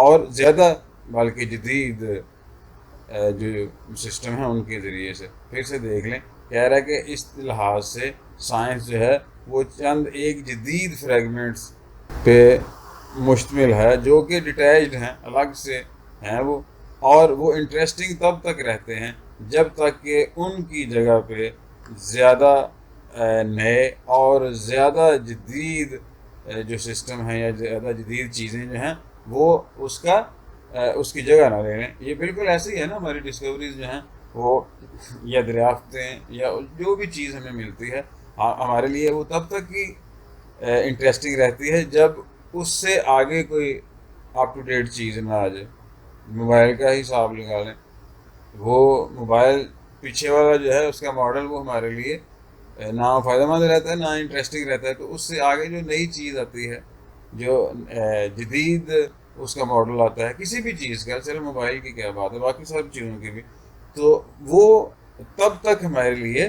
اور زیادہ بلکہ جدید جو سسٹم ہیں ان کے ذریعے سے. پھر سے دیکھ لیں، کہہ رہا ہے کہ اس لحاظ سے سائنس جو ہے وہ چند ایک جدید فریگمنٹس پہ مشتمل ہے جو کہ ڈیٹیچڈ ہیں، الگ سے ہیں وہ، اور وہ انٹرسٹنگ تب تک رہتے ہیں جب تک کہ ان کی جگہ پہ زیادہ نئے اور زیادہ جدید جو سسٹم ہیں یا زیادہ جدید چیزیں جو ہیں وہ اس کی جگہ نہ لے لیں. یہ بالکل ایسے ہی ہے نا، ہماری ڈسکوریز جو ہیں وہ یا دریافتیں یا جو بھی چیز ہمیں ملتی ہے ہمارے لیے وہ تب تک ہی انٹرسٹنگ رہتی ہے جب اس سے آگے کوئی اپ ٹو ڈیٹ چیز نہ آ جائے. موبائل کا ہی حساب لگا لیں، وہ موبائل پیچھے والا جو ہے اس کا ماڈل وہ ہمارے لیے نہ فائدہ مند رہتا ہے نہ انٹرسٹنگ رہتا ہے. تو اس سے آگے جو نئی چیز آتی ہے، جو جدید اس کا ماڈل آتا ہے کسی بھی چیز کا، صرف موبائل کی کیا بات ہے، باقی سب چیزوں کی بھی، تو وہ تب تک ہمارے لیے،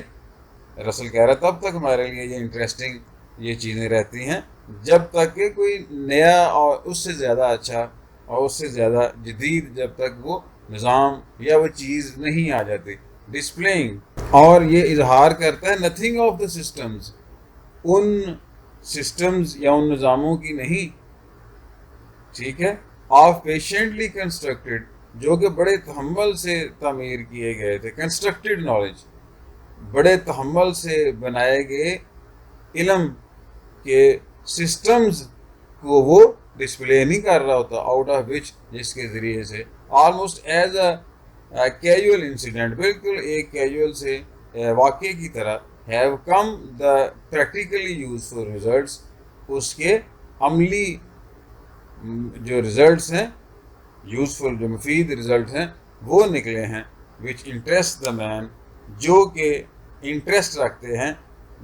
رسل کہہ رہا ہے، تب تک ہمارے لیے یہ انٹرسٹنگ یہ چیزیں رہتی ہیں جب تک کہ کوئی نیا اور اس سے زیادہ اچھا اور اس سے زیادہ جدید جب تک وہ نظام یا وہ چیز نہیں آ جاتی. ڈسپلینگ، اور یہ اظہار کرتا ہے nothing of the systems, in systems یا ان نظاموں کی نہیں، ٹھیک ہے، آف پیشنٹلی کنسٹرکٹیڈ، جو کہ بڑے تحمل سے تعمیر کیے گئے تھے، کنسٹرکٹیڈ نالج، بڑے تحمل سے بنائے گئے علم کے سسٹمز کو وہ ڈسپلے نہیں کر رہا ہوتا، آؤٹ آف وچ، جس کے ذریعے سے almost as a casual incident, بالکل ایک کیجول سے واقعے کی طرح، have come the practically useful results, اس کے عملی جو ریزلٹس ہیں، یوزفل جو مفید ریزلٹ ہیں وہ نکلے ہیں، وچ انٹرسٹ دا مین، جو کہ انٹرسٹ رکھتے ہیں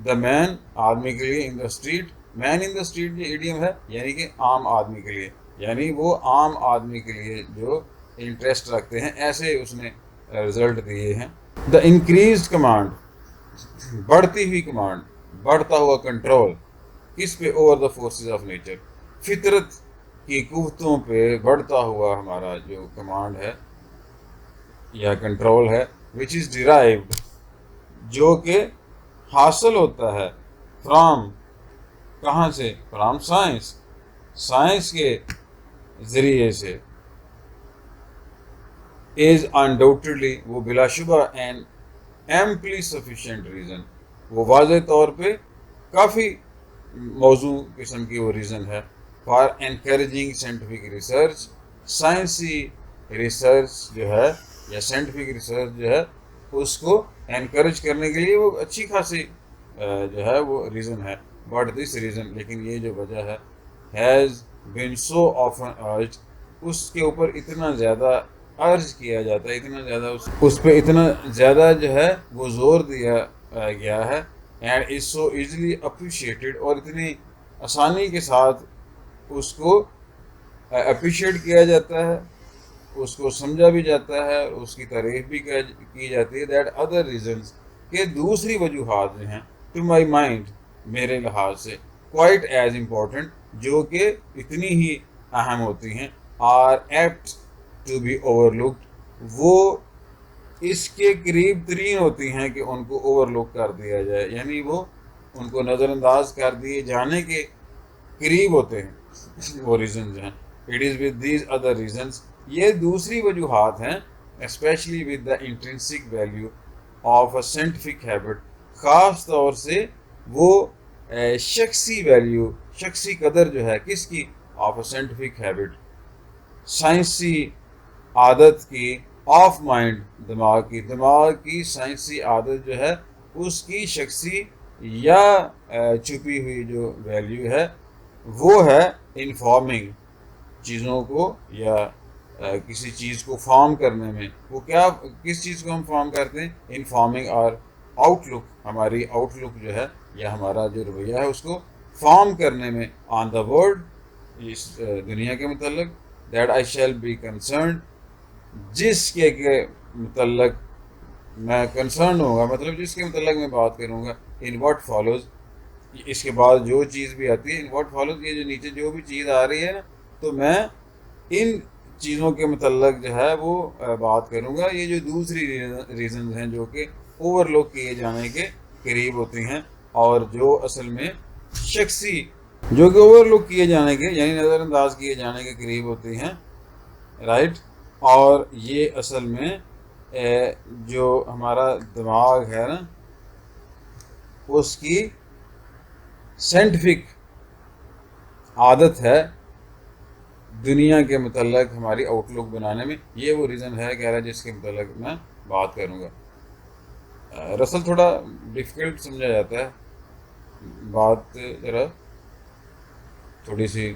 دا مین، آدمی کے لیے، ان دا اسٹریٹ، مین ان دا اسٹریٹ یہ ایڈیم ہے، یعنی کہ عام آدمی کے لیے، یعنی وہ عام آدمی کے لیے جو انٹرسٹ رکھتے ہیں، ایسے اس نے رزلٹ دیے ہیں. دا انکریزڈ کمانڈ، بڑھتی ہوئی کمانڈ، بڑھتا ہوا کنٹرول، کس پہ؟ Over the forces of nature, فطرت کی قوتوں پہ بڑھتا ہوا ہمارا جو کمانڈ ہے یا کنٹرول ہے، وچ از ڈیرائیوڈ، جو کہ حاصل ہوتا ہے فرام، کہاں سے؟ فرام سائنس، سائنس کے ذریعے سے، از انڈاؤٹڈلی، وہ بلا شبہ، این ایمپلی سفیشینٹ ریزن، وہ واضح طور پہ کافی موضوع قسم کی وہ ریزن ہے، فار انکریجنگ سائنٹیفک ریسرچ، سائنسی ریسرچ جو ہے یا سائنٹیفک ریسرچ جو ہے اس کو انکریج کرنے کے لیے وہ اچھی خاصی جو ہے وہ ریزن ہے. بٹ دس ریزن، لیکن یہ جو وجہ ہے، ہیز بین سو آفن ارجڈ، اس کے اوپر اتنا زیادہ عرض کیا جاتا ہے، اتنا زیادہ اس پہ اتنا زیادہ جو ہے وہ زور دیا گیا ہے، and is so easily appreciated, اور اتنی آسانی کے ساتھ اس کو اپریشیٹ کیا جاتا ہے، اس کو سمجھا بھی جاتا ہے، اس کی تعریف بھی کی جاتی ہے، دیٹ ادر ریزنس، کہ دوسری وجوہات جو ہیں، ٹو مائی مائنڈ، میرے لحاظ سے، کوائٹ ایز امپورٹنٹ، جو کہ اتنی ہی اہم ہوتی ہیں، are apt to be overlooked, وہ اس کے قریب ترین ہوتی ہیں کہ ان کو اوور لک کر دیا جائے، یعنی وہ ان کو نظر انداز کر دیے جانے کے قریب ہوتے ہیں وہ ریزنز ہیں. It is with these other reasons, یہ دوسری وجوہات ہیں، especially with the intrinsic value of a scientific habit, خاص طور سے وہ شخصی ویلیو، شخصی قدر جو ہے کس کی؟ آف اے سائنٹیفک ہیبٹ، سائنسی عادت کی، آف مائنڈ، دماغ کی سائنسی عادت جو ہے اس کی شخصی یا چھپی ہوئی جو ویلیو ہے وہ ہے انفارمنگ، چیزوں کو یا کسی چیز کو فارم کرنے میں. وہ کیا، کس چیز کو ہم فارم کرتے ہیں؟ انفارمنگ، اور آؤٹ لک، ہماری آؤٹ لک جو ہے یا ہمارا جو رویہ ہے اس کو فارم کرنے میں، آن دا ورلڈ، اس دنیا کے متعلق، that I shall be concerned, جس کے متعلق میں کنسرن ہوں گا، مطلب جس کے متعلق میں بات کروں گا، ان واٹ فالوز، اس کے بعد جو چیز بھی آتی ہے، ان واٹ فالوز، یہ جو نیچے جو بھی چیز آ رہی ہے نا، تو میں ان چیزوں کے متعلق جو ہے وہ بات کروں گا. یہ جو دوسری ریزنز ہیں جو کہ اوور لک کیے جانے کے قریب ہوتی ہیں اور جو اصل میں شخصی جو کہ اوور لک کیے جانے کے یعنی نظر انداز کیے جانے کے قریب ہوتی ہیں رائٹ. اور یہ اصل میں جو ہمارا دماغ ہے نا اس کی سائنٹیفک عادت ہے دنیا کے متعلق ہماری آؤٹ لک بنانے میں. یہ وہ ریزن ہے کہہ رہا ہے جس کے متعلق میں بات کروں گا. رسل تھوڑا ڈیفیکلٹ سمجھا جاتا ہے, بات ذرا تھوڑی سی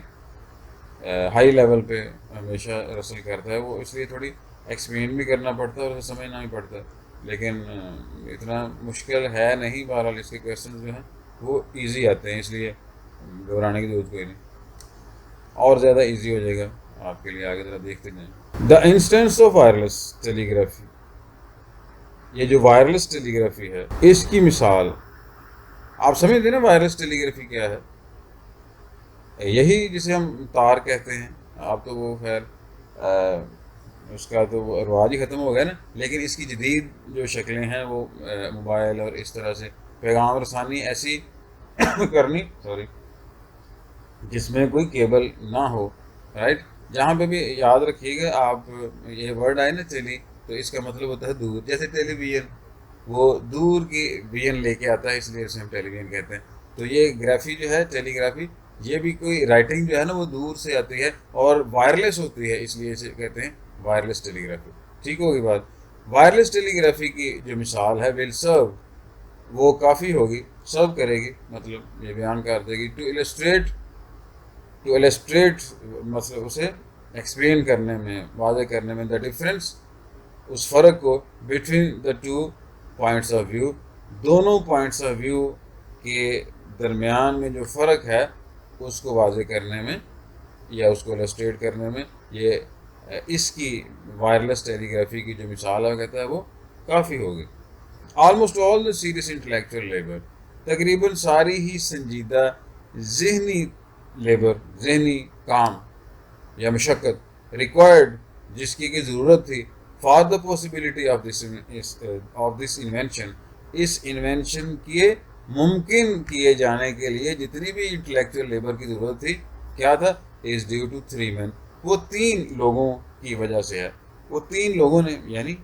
ہائی لیول پہ ہمیشہ رسل کرتا ہے وہ, اس لیے تھوڑی ایکسپلین بھی کرنا پڑتا ہے اور اسے سمجھنا بھی پڑتا ہے, لیکن اتنا مشکل ہے نہیں. بہرحال اس کے کویشچنز جو ہیں وہ ایزی آتے ہیں, اس لیے گھبرانے کی ضرورت کوئی نہیں, اور زیادہ ایزی ہو جائے گا آپ کے لیے. آگے ذرا دیکھتے جائیں. دا انسٹنس آف وائرلیس ٹیلی گرافی, یہ جو وائرلیس ٹیلی گرافی ہے اس کی مثال آپ سمجھتے ہیں نا. وائرلیس ٹیلی گرافی کیا ہے؟ یہی جسے ہم تار کہتے ہیں. آپ تو وہ خیر اس کا تو وہ رواج ہی ختم ہو گیا نا, لیکن اس کی جدید جو شکلیں ہیں وہ موبائل اور اس طرح سے پیغام رسانی ایسی کرنی جس میں کوئی کیبل نہ ہو رائٹ. جہاں پہ بھی یاد رکھیے گا آپ یہ ورڈ آئے نا ٹیلی, تو اس کا مطلب ہوتا ہے دور. جیسے ٹیلی ویژن وہ دور کی ویژن لے کے آتا ہے, اس لیے اسے ہم ٹیلی ویژن کہتے ہیں. تو یہ گرافی جو ہے ٹیلی گرافی, یہ بھی کوئی رائٹنگ جو ہے نا وہ دور سے آتی ہے اور وائرلیس ہوتی ہے, اس لیے اسے کہتے ہیں وائرلیس ٹیلی گرافی. ٹھیک ہوگی بات. وائرلیس ٹیلی گرافی کی جو مثال ہے ول سرو, وہ کافی ہوگی, سرو کرے گی مطلب یہ بیان کر دے گی. ٹو ایلسٹریٹ مطلب اسے ایکسپلین کرنے میں, واضح کرنے میں, دا ڈفرینس اس فرق کو between the two points of view, دونوں پوائنٹس آف ویو کے درمیان میں جو فرق ہے اس کو واضح کرنے میں یا اس کو ایلسٹریٹ کرنے میں یہ اس کی وائرلیس ٹیلی گرافی کی جو مثال ہے کہتا ہے وہ کافی ہوگی. Almost all the serious intellectual labour, تقریباً ساری ہی سنجیدہ ذہنی لیبر, ذہنی کام یا مشقت ریکوائرڈ جس کی ضرورت تھی for the possibility of this invention, اس انوینشن کے ممکن کیے جانے کے لیے جتنی بھی انٹلیکچوئل لیبر کی ضرورت تھی کیا تھا, از ڈیو ٹو 3 men, وہ 3 لوگوں کی وجہ سے ہے. وہ 3 لوگوں نے یعنی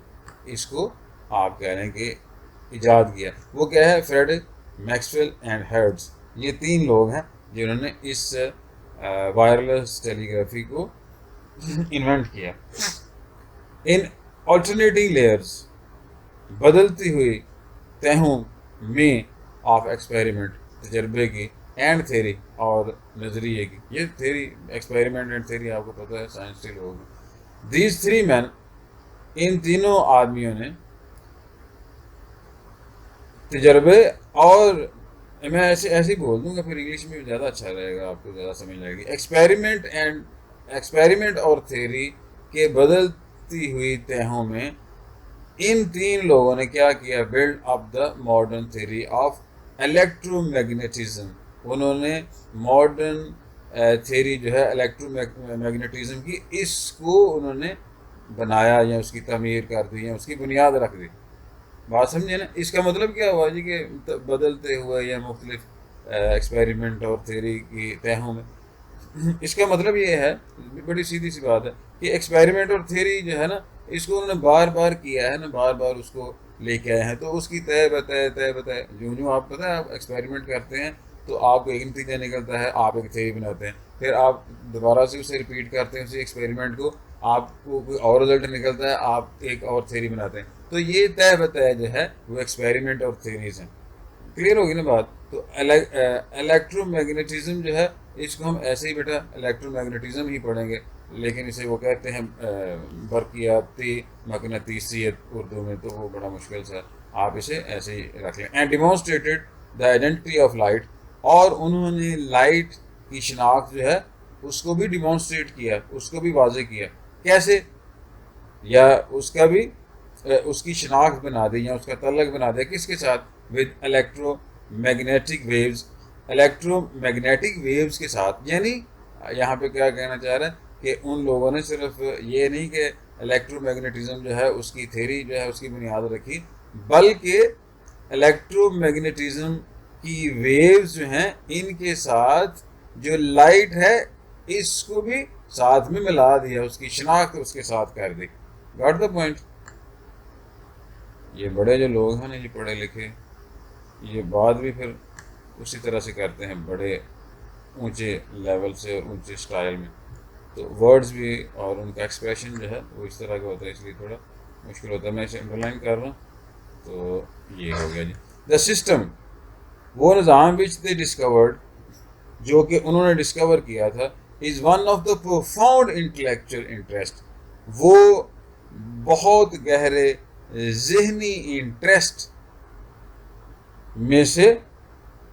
اس کو آپ کہہ رہے ہیں کہ ایجاد کیا. وہ کیا ہے؟ Frederick, Maxwell and Hertz. یہ 3 لوگ ہیں جنہوں نے اس وائرلیس ٹیلی گرافی کو انوینٹ کیا. ان آلٹرنیٹنگ لیئرز, بدلتی ہوئی تہوں میں آف ایکسپیریمنٹ, تجربے کی, اینڈ تھیری اور نظریے کی. یہ تھیری, ایکسپیریمنٹ اینڈ تھیری آپ کو پتہ ہے سائنس کے لوگ. دیز 3 men, ان تینوں آدمیوں نے تجربے, اور میں ایسے ہی بول دوں گا پھر انگلش میں زیادہ اچھا رہے گا, آپ کو زیادہ سمجھ لگے گی. ایکسپیریمنٹ اور تھیری کے بدلتی ہوئی تہوں میں ان 3 لوگوں نے کیا کیا؟ Build up the modern theory of electro magnetism. انہوں نے ماڈرن تھیری جو ہے الیکٹرو میگنیٹزم کی, اس کو انہوں نے بنایا یا اس کی تعمیر کر دی یا اس کی بنیاد رکھ دی. بات سمجھے نا. اس کا مطلب کیا ہوا جی کہ بدلتے ہوئے یا مختلف ایکسپیریمنٹ اور تھیری کی تہوں میں, اس کا مطلب یہ ہے, بڑی سیدھی سی بات ہے کہ ایکسپیریمنٹ اور تھیری جو ہے نا اس کو انہوں نے بار بار کیا ہے نا, بار بار اس کو لے کے آئے ہیں. تو اس کی تہ بتہ جو آپ پتہ ہے آپ ایکسپیریمنٹ کرتے ہیں تو آپ کو ایک نتیجہ نکلتا ہے, آپ ایک تھیری بناتے ہیں, پھر آپ دوبارہ سے اسے ریپیٹ کرتے ہیں اسی ایکسپیریمنٹ کو, آپ کو کوئی اور رزلٹ نکلتا ہے, آپ ایک اور تھیری بناتے ہیں. تو یہ طے بتہ جو ہے وہ ایکسپیریمنٹ اور تھیریز ہیں. کلیئر ہوگی نا بات. تو الیکٹرو میگنیٹزم جو ہے اس کو ہم ایسے ہی بیٹا الیکٹرو میگنیٹزم ہی پڑھیں گے, لیکن اسے وہ کہتے ہیں برقیاتی مقناطیسیت اردو میں, تو وہ بڑا مشکل سا, آپ اسے ایسے ہی رکھ لیں. And demonstrated the identity of light, اور انہوں نے لائٹ کی شناخت جو ہے اس کو بھی ڈیمانسٹریٹ کیا, اس کو بھی واضح کیا. کیسے؟ یا اس کا بھی اس کی شناخت بنا دی یا اس کا تعلق بنا دیا کس کے ساتھ؟ With electromagnetic waves, electromagnetic waves کے ساتھ. یعنی یہاں پہ کیا کہنا چاہ رہے ہیں, کہ ان لوگوں نے صرف یہ نہیں کہ الیکٹرو میگنیٹزم جو ہے اس کی تھیری جو ہے اس کی بنیاد رکھی، بلکہ الیکٹرو میگنیٹزم کی ویوز جو ہیں ان کے ساتھ جو لائٹ ہے اس کو بھی ساتھ میں ملا دیا، اس کی شناخت اس کے ساتھ کر دی. Got the point? یہ بڑے جو لوگ ہیں نا یہ پڑھے لکھے، یہ بات بھی پھر اسی طرح سے کرتے ہیں، بڑے اونچے لیول سے اور اونچے سٹائل میں. تو ورڈز بھی اور ان کا ایکسپریشن جو ہے وہ اس طرح کا ہوتا ہے، اس لیے تھوڑا مشکل ہوتا ہے. میں اسے انڈرلائن کر رہا ہوں. تو یہ ہو گیا جی. دا سسٹم، وہ نظام وچ دے ڈسکورڈ، جو کہ انہوں نے ڈسکور کیا تھا، is one of the profound intellectual interest, وہ بہت گہرے ذہنی انٹرسٹ میں سے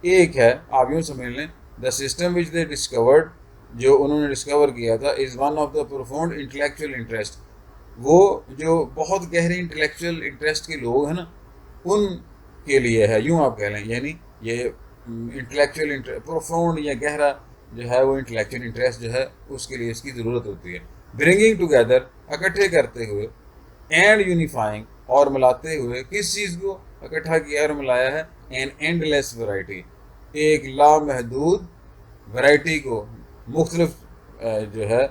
ایک ہے. آپ یوں سمجھ لیں، the system which they discovered, جو انہوں نے ڈسکور کیا تھا، is one of the profound intellectual interest, وہ جو بہت گہرے انٹلیکچوئل انٹرسٹ کے لوگ ہیں نا ان کے لیے ہے، یوں آپ کہہ لیں. یعنی یہ انٹلیکچوئل پروفاؤنڈ یا گہرا جو ہے وہ انٹلیکچوئل انٹرسٹ جو ہے اس کے لیے اس کی ضرورت ہوتی ہے. برنگنگ ٹوگیدر، اکٹھے کرتے ہوئے، اینڈ یونیفائنگ، اور ملاتے ہوئے. کس چیز کو اکٹھا کیا اور ملایا ہے؟ این اینڈ لیس ورائٹی، ایک لامحدود ورائٹی کو، مختلف جو ہے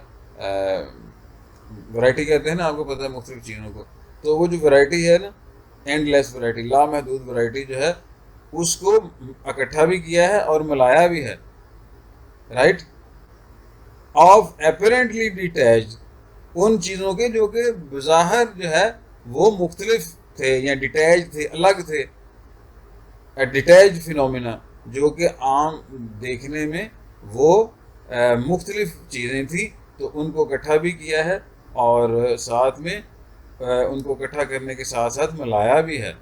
ورائٹی کہتے ہیں نا، آپ کو پتہ ہے مختلف چیزوں کو. تو وہ جو ورائٹی ہے نا، اینڈ لیس ورائٹی، لامحدود ورائٹی جو ہے اس کو اکٹھا بھی کیا ہے اور ملایا بھی ہے. رائٹ؟ آف اپیرنٹلی ڈیٹیچڈ، ان چیزوں کے جو کہ بظاہر جو ہے وہ مختلف تھے یا ڈیٹیچ تھے، الگ تھے. ڈیٹیچ فینومینا، جو کہ عام دیکھنے میں وہ مختلف چیزیں تھیں، تو ان کو اکٹھا بھی کیا ہے اور ساتھ میں ان کو اکٹھا کرنے کے ساتھ ساتھ ملایا بھی ہے.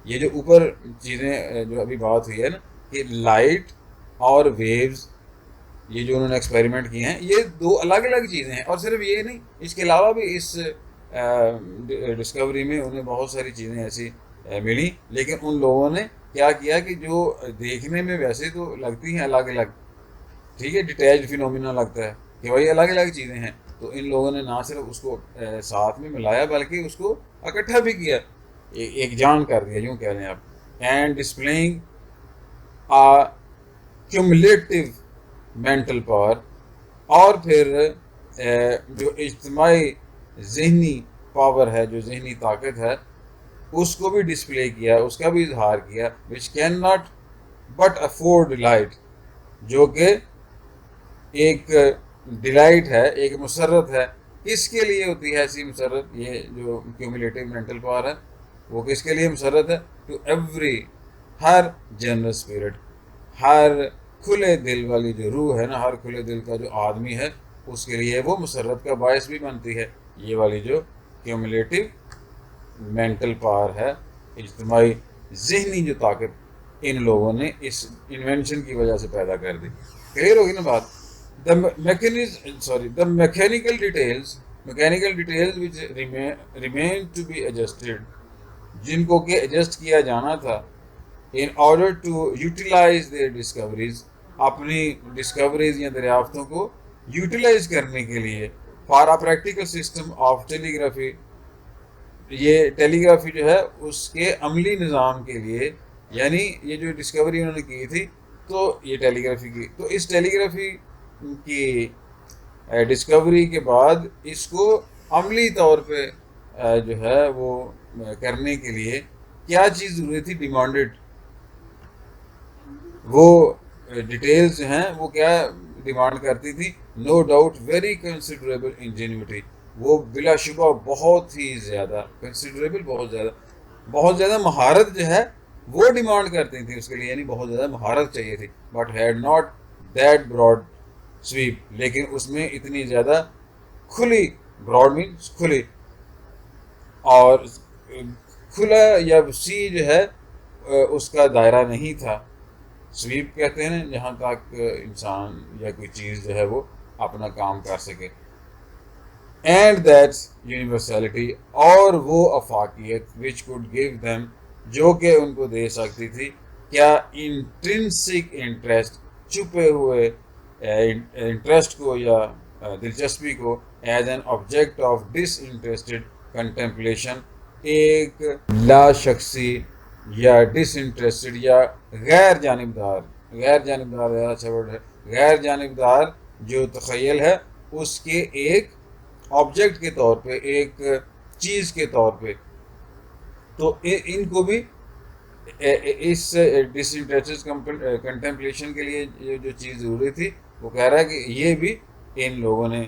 یہ جو اوپر چیزیں جو ابھی بات ہوئی ہے نا کہ لائٹ اور ویوز، یہ جو انہوں نے ایکسپیریمنٹ کیے ہیں، یہ دو الگ الگ چیزیں ہیں. اور صرف یہ نہیں، اس کے علاوہ بھی اس ڈسکوری میں انہیں بہت ساری چیزیں ایسی ملی، لیکن ان لوگوں نے کیا کیا کہ جو دیکھنے میں ویسے تو لگتی ہیں الگ الگ، ٹھیک ہے، ڈیٹیچ فینومینا لگتا ہے کہ وہی الگ الگ چیزیں ہیں، تو ان لوگوں نے نہ صرف اس کو ساتھ میں ملایا بلکہ اس کو اکٹھا بھی کیا، ایک جان کر دیا، یوں کہہ لیں آپ. And displaying cumulative mental power, اور پھر جو اجتماعی ذہنی پاور ہے، جو ذہنی طاقت ہے، اس کو بھی ڈسپلے کیا، اس کا بھی اظہار کیا. Which can not but afford delight, جو کہ ایک ڈیلائٹ ہے، ایک مسرت ہے. کس کے لیے ہوتی ہے ایسی مسرت؟ یہ جو کیومولیٹو مینٹل پاور ہے وہ کس کے لیے مسرت ہے؟ ٹو ایوری، ہر جنرل اسپرٹ، ہر کھلے دل والی جو روح ہے نا، ہر کھلے دل کا جو آدمی ہے اس کے لیے وہ مسرت کا باعث بھی بنتی ہے. یہ والی جو کیومولیٹو مینٹل پاور ہے، اجتماعی ذہنی جو طاقت ان لوگوں نے اس انوینشن کی وجہ سے پیدا کر دی. کلیئر ہوگی نا بات؟ The mechanical details which remain to be adjusted, جن کو کہ ایڈجسٹ کیا جانا تھا، in order to utilize their discoveries, اپنی ڈسکوریز یا دریافتوں کو یوٹیلائز کرنے کے لیے، for a practical system of telegraphy, یہ ٹیلی گرافی جو ہے اس کے عملی نظام کے لیے. یعنی یہ جو ڈسکوری انہوں نے کی تھی تو یہ ٹیلی گرافی کی، تو اس ٹیلی گرافی کی ڈسکوری کے بعد اس کو عملی طور پہ جو ہے وہ کرنے کے لیے کیا چیز ضروری تھی؟ ڈیمانڈڈ. وہ ڈیٹیلز جو ہیں وہ کیا ڈیمانڈ کرتی تھی؟ No doubt very considerable ingenuity, وہ بلا شبہ بہت ہی زیادہ کنسیڈریبل، بہت زیادہ مہارت جو ہے وہ ڈیمانڈ کرتی تھی اس کے لیے، یعنی بہت زیادہ مہارت چاہیے تھی. But had not that broad sweep, لیکن اس میں اتنی زیادہ کھلی، براڈ مینس کھلی، اور کھلا یا وسیع جو ہے اس کا دائرہ نہیں تھا. سویپ کہتے ہیں جہاں تک انسان یا کوئی چیز جو ہے وہ اپنا کام کر سکے. اینڈ دیٹ یونیورسلٹی، اور وہ افاقیت، وچ کوڈ گیو دیم، جو کہ ان کو دے سکتی تھی کیا؟ انٹرنسک انٹرسٹ، چھپے ہوئے انٹرسٹ کو یا دلچسپی کو as an object of disinterested contemplation, ایک لا شخصی یا ڈس انٹرسٹڈ یا غیر جانبدار اچھا ورڈ ہے، غیر جانبدار جو تخیل ہے اس کے ایک آبجیکٹ کے طور پہ، ایک چیز کے طور پہ. تو ان کو بھی اس ڈس انٹرسٹڈ کنٹمپلیشن کے لیے جو چیز ضروری تھی وہ کہہ رہا ہے کہ یہ بھی ان لوگوں نے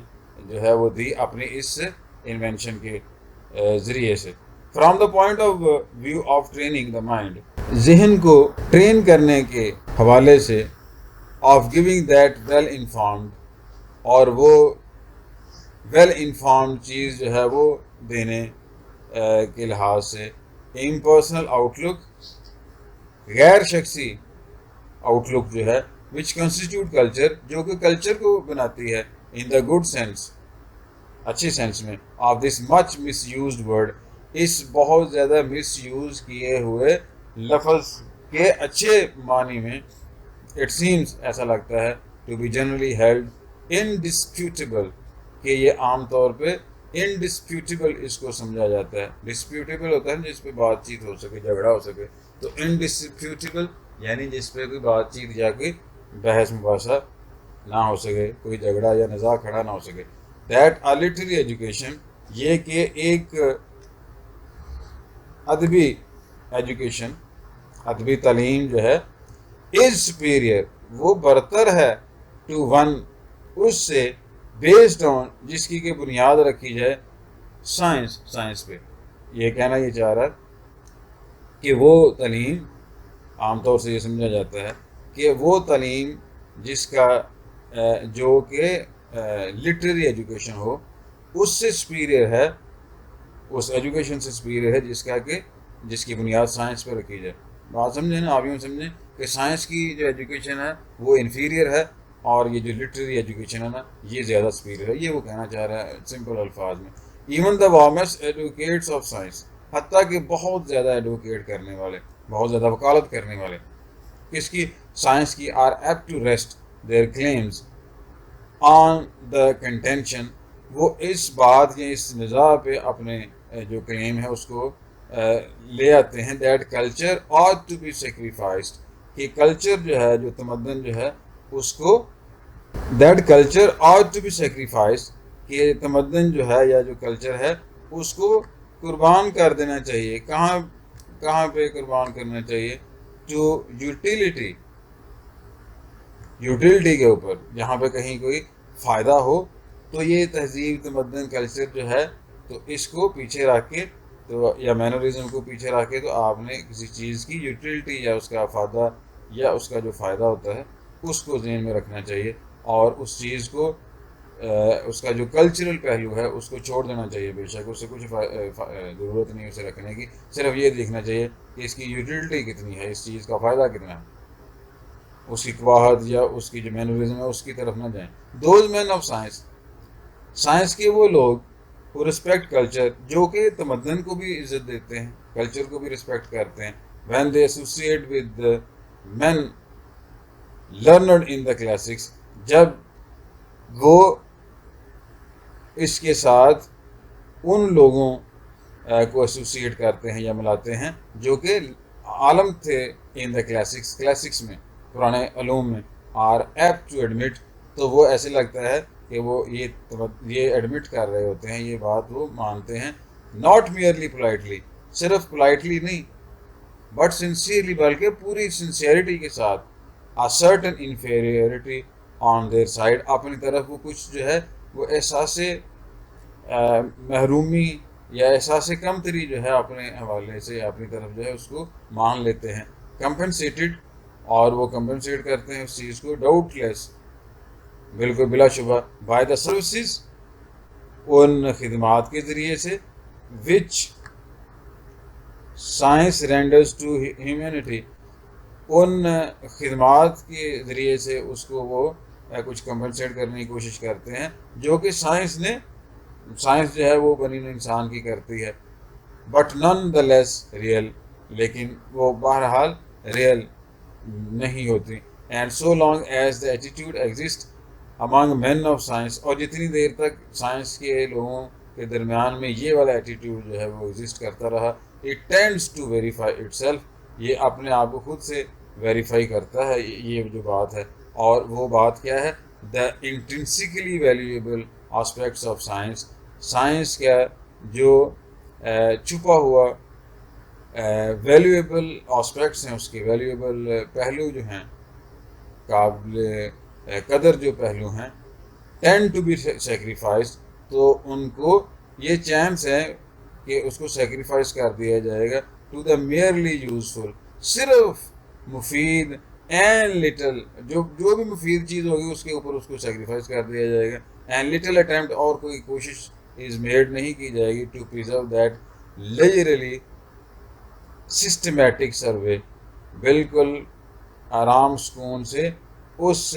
جو ہے وہ دی اپنی اس انوینشن کے ذریعے سے. From the point of view of training the mind, ذہن کو ٹرین کرنے کے حوالے سے، of giving that well informed, اور وہ ویل انفارمڈ چیز جو ہے وہ دینے کے لحاظ سے، امپرسنل آؤٹ لک، غیر شخصی آؤٹ لک جو ہے، وچ کنسٹیٹیوٹ کلچر، جو کہ کلچر کو بناتی ہے، ان دا گڈ سینس، اچھی سینس میں، of this much misused word ورڈ، اس بہت زیادہ مس یوز کیے ہوئے لفظ کے اچھے معنی میں، اٹ سیمز، ایسا لگتا ہے، ٹو بی جنرلی ہیلڈ انڈسپیوٹیبل، کہ یہ عام طور پہ انڈسپیوٹیبل اس کو سمجھا جاتا ہے. ڈسپیوٹیبل ہوتا ہے جس پہ بات چیت ہو سکے، جھگڑا ہو سکے، تو انڈسپیوٹیبل یعنی جس پہ کوئی بات چیت یا کوئی بحث مباحثہ نہ ہو سکے، کوئی جھگڑا یا نزاع کھڑا نہ ہو سکے. دیٹ a literary ایجوکیشن، یہ کہ ایک ادبی ایجوکیشن، ادبی تعلیم جو ہے، از superior، وہ برتر ہے، ٹو ون، اس سے، بیسڈ آن، جس کی کہ بنیاد رکھی جائے سائنس پہ. یہ کہنا یہ چاہ رہا ہے کہ وہ تعلیم، عام طور سے یہ سمجھا جاتا ہے کہ وہ تعلیم جس کا جو کہ لٹریری ایجوکیشن ہو، اس سے سپیریئر ہے، اس ایجوکیشن سے سپیریئر ہے جس کی بنیاد سائنس پہ رکھی جائے. بات سمجھیں نا، آپ یوں سمجھیں کہ سائنس کی جو ایجوکیشن ہے وہ انفیریئر ہے، اور یہ جو لٹریری ایجوکیشن ہے نا یہ زیادہ سپیریئر ہے. یہ وہ کہنا چاہ رہا ہے سمپل الفاظ میں. Even the warmest advocates of science, حتیٰ کہ بہت زیادہ ایڈوکیٹ کرنے والے، بہت زیادہ وکالت کرنے والے کس کی؟ سائنس کی، are apt to rest their claims on the contention, وہ اس بات یا اس نزاع پہ اپنے جو کلیم ہے اس کو لے آتے ہیں، that culture ought to be sacrificed، کہ کلچر جو ہے، جو تمدن جو ہے اس کو، that culture ought to be sacrificed، کہ تمدن جو ہے یا جو کلچر ہے اس کو قربان کر دینا چاہیے. کہاں پہ قربان کرنا چاہیے؟ ٹو یوٹیلٹی کے اوپر، جہاں پہ کہیں کوئی فائدہ ہو. تو یہ تہذیب، تمدن، کلچر جو ہے، تو اس کو پیچھے رکھ کے، تو یا مینرزم کو پیچھے رکھ کے، تو آپ نے کسی چیز کی یوٹیلٹی یا اس کا افادہ یا اس کا جو فائدہ ہوتا ہے اس کو ذہن میں رکھنا چاہیے، اور اس چیز کو اس کا جو کلچرل پہلو ہے اس کو چھوڑ دینا چاہیے. بے شک اس سے کچھ ضرورت نہیں اسے رکھنے کی، صرف یہ دیکھنا چاہیے کہ اس کی یوٹیلٹی کتنی ہے، اس چیز کا فائدہ کتنا ہے. اس کی قواعد یا اس کی جو مینرزم ہے اس کی طرف نہ جائیں. دوز مین آف سائنس کے وہ لوگ who respect کلچر، جو کہ تمدن کو بھی عزت دیتے ہیں، کلچر کو بھی رسپیکٹ کرتے ہیں. when they associate with the men learned in the classics، جب وہ اس کے ساتھ ان لوگوں کو ایسوسیٹ کرتے ہیں یا ملاتے ہیں جو کہ عالم تھے ان دا کلاسکس میں، پرانے علوم میں، آر ایپٹ ٹو ایڈمٹ، تو وہ ایسے لگتا ہے کہ وہ یہ ایڈمٹ کر رہے ہوتے ہیں، یہ بات وہ مانتے ہیں. ناٹ میئرلی پولائٹلی، صرف پولائٹلی نہیں، بٹ سنسیئرلی، بلکہ پوری سنسیئرٹی کے ساتھ. a certain inferiority on their side، اپنی طرف وہ کچھ جو ہے وہ احساس محرومی یا احساس کمتری جو ہے اپنے حوالے سے اپنی طرف جو ہے اس کو مان لیتے ہیں. کمپنسیٹڈ، اور وہ کمپنسیٹ کرتے ہیں اس چیز کو، ڈاؤٹ لیس، بالکل بلا شبہ، بائی دا سروسز، ان خدمات کے ذریعے سے، وچ سائنس رینڈرز ٹو ہیومینٹی، ان خدمات کے ذریعے سے اس کو وہ کچھ کمپنسیٹ کرنے کی کوشش کرتے ہیں جو کہ سائنس جو ہے وہ بنی انسان کی کرتی ہے. بٹ نن دا لیس ریئل، لیکن وہ بہرحال ریئل نہیں ہوتی. And so long as the attitude exist among men of science, اور جتنی دیر تک سائنس کے لوگوں کے درمیان میں یہ والا ایٹیٹیوڈ جو ہے وہ ایگزسٹ کرتا رہا, it tends to verify itself, یہ اپنے آپ کو خود سے ویریفائی کرتا ہے یہ جو بات ہے. اور وہ بات کیا ہے, the intrinsically valuable aspects of science, science کا جو چھپا ہوا ویلیویبل آسپیکٹس ہیں, اس کے ویلیویبل پہلو جو ہیں, قابل قدر جو پہلو ہیں, tend to be sacrificed, تو ان کو یہ چانس ہے کہ اس کو سیکریفائس کر دیا جائے گا, ٹو دا merely useful, صرف مفید, اینڈ لٹل, جو بھی مفید چیز ہوگی اس کے اوپر اس کو سیکریفائس کر دیا جائے گا, اینڈ لٹل اٹیمپٹ, اور کوئی کوشش از میڈ نہیں کی جائے گی, to preserve that leisurely systematic survey, بالکل آرام سکون سے اس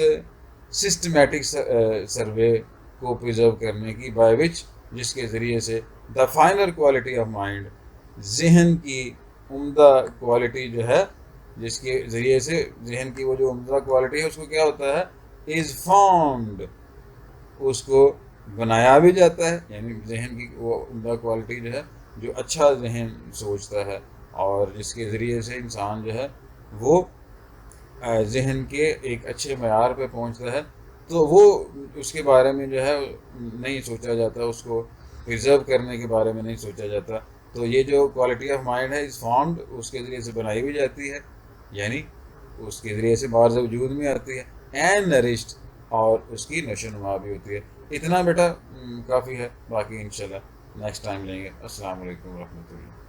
سسٹمیٹک سروے کو پریزرو کرنے کی, بائی وچ, جس کے ذریعے سے the final quality of mind, ذہن کی عمدہ کوالٹی جو ہے, جس کے ذریعے سے ذہن کی وہ جو عمدہ کوالٹی ہے اس کو کیا ہوتا ہے, از فارمڈ, اس کو بنایا بھی جاتا ہے, یعنی ذہن کی وہ عمدہ کوالٹی جو ہے, جو اچھا ذہن سوچتا ہے, اور جس کے ذریعے سے انسان جو ہے وہ ذہن کے ایک اچھے معیار پہ پہنچتا ہے, تو وہ اس کے بارے میں جو ہے نہیں سوچا جاتا, اس کو پرزرو کرنے کے بارے میں نہیں سوچا جاتا. تو یہ جو کوالٹی آف مائنڈ ہے از فارمڈ, اس کے ذریعے سے بنائی بھی جاتی ہے, یعنی اس کے ذریعے سے بارز وجود میں آتی ہے, اینڈ نرشڈ, اور اس کی نشو نما بھی ہوتی ہے. اتنا بیٹا کافی ہے, باقی انشاءاللہ نیکسٹ ٹائم لیں گے. السلام علیکم ورحمۃ اللہ.